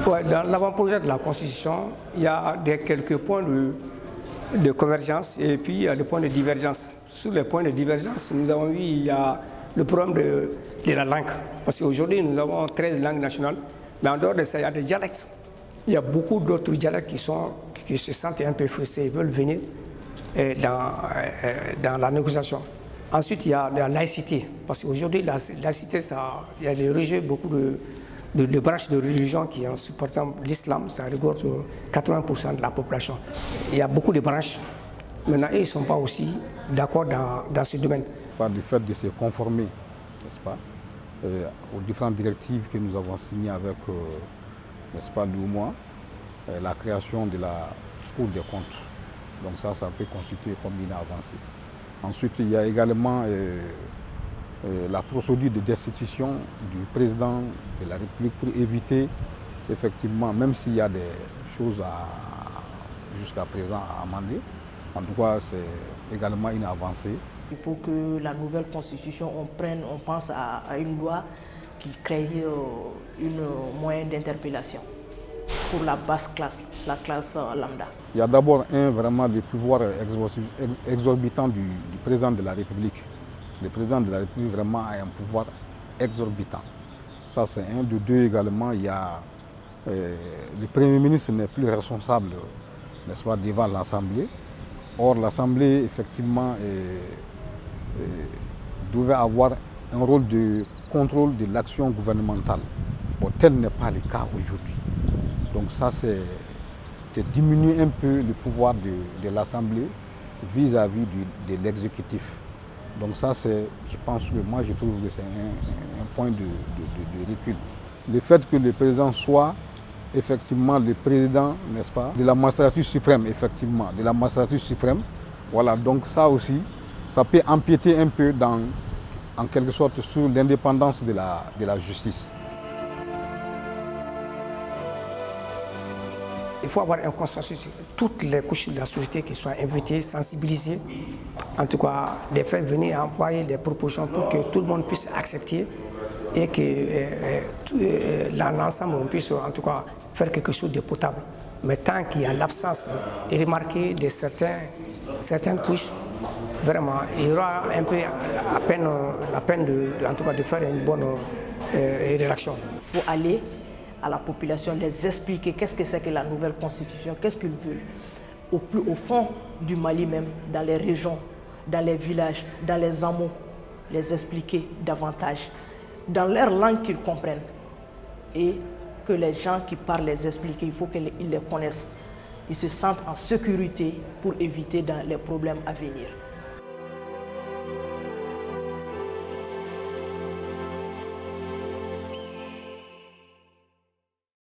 Ouais, dans l'avant-projet de la Constitution, il y a quelques points de convergence et puis il y a des points de divergence. Sur les points de divergence, nous avons vu il y a le problème de la langue. Parce qu'aujourd'hui, nous avons 13 langues nationales, mais en dehors de ça, il y a des dialectes. Il y a beaucoup d'autres dialectes qui se sentent un peu frustrés et veulent venir dans la négociation. Ensuite, il y a la laïcité. Parce qu'aujourd'hui, la laïcité, il y a des religieux, beaucoup de branches de religion qui ont, par exemple, l'islam, ça regorge 80% de la population. Il y a beaucoup de branches. Maintenant, ils ne sont pas aussi d'accord dans ce domaine. Par le fait de se conformer, n'est-ce pas, aux différentes directives que nous avons signées avec, n'est-ce pas, l'UEMOA, la création de la Cour des comptes. Donc ça peut constituer comme une avancée. Ensuite, il y a également la procédure de destitution du président de la République pour éviter, effectivement, même s'il y a des choses jusqu'à présent à amender, en tout cas, c'est également une avancée. Il faut que la nouvelle constitution, on pense à une loi qui crée un moyen d'interpellation pour la basse classe, la classe lambda. Il y a d'abord vraiment le pouvoir exorbitant du président de la République. Le président de la République vraiment a un pouvoir exorbitant. Ça c'est un. De deux également, il y a le Premier ministre n'est plus responsable, n'est-ce pas, devant l'Assemblée. Or l'Assemblée effectivement devait avoir un rôle de contrôle de l'action gouvernementale. Bon, tel n'est pas le cas aujourd'hui. Donc ça c'est diminuer un peu le pouvoir de l'Assemblée vis-à-vis de l'exécutif. Donc ça c'est, je pense que moi je trouve que c'est un point de recul. Le fait que le président soit effectivement le président, n'est-ce pas, de la magistrature suprême, effectivement, de la magistrature suprême, voilà, donc ça aussi, ça peut empiéter un peu en quelque sorte sur l'indépendance de la justice. Il faut avoir un consensus, toutes les couches de la société qui soient invitées, sensibilisées, en tout cas les faire venir envoyer des propositions pour que tout le monde puisse accepter et que l'ensemble on puisse en tout cas faire quelque chose de potable. Mais tant qu'il y a l'absence remarquée de certaines couches, vraiment, il y aura un peu la peine en tout cas de faire une bonne rédaction. Il faut aller à la population, les expliquer qu'est-ce que c'est que la nouvelle constitution, qu'est-ce qu'ils veulent. Au fond du Mali même, dans les régions, dans les villages, dans les hameaux, les expliquer davantage, dans leur langue qu'ils comprennent. Et que les gens qui parlent les expliquer, il faut qu'ils les connaissent. Ils se sentent en sécurité pour éviter les problèmes à venir.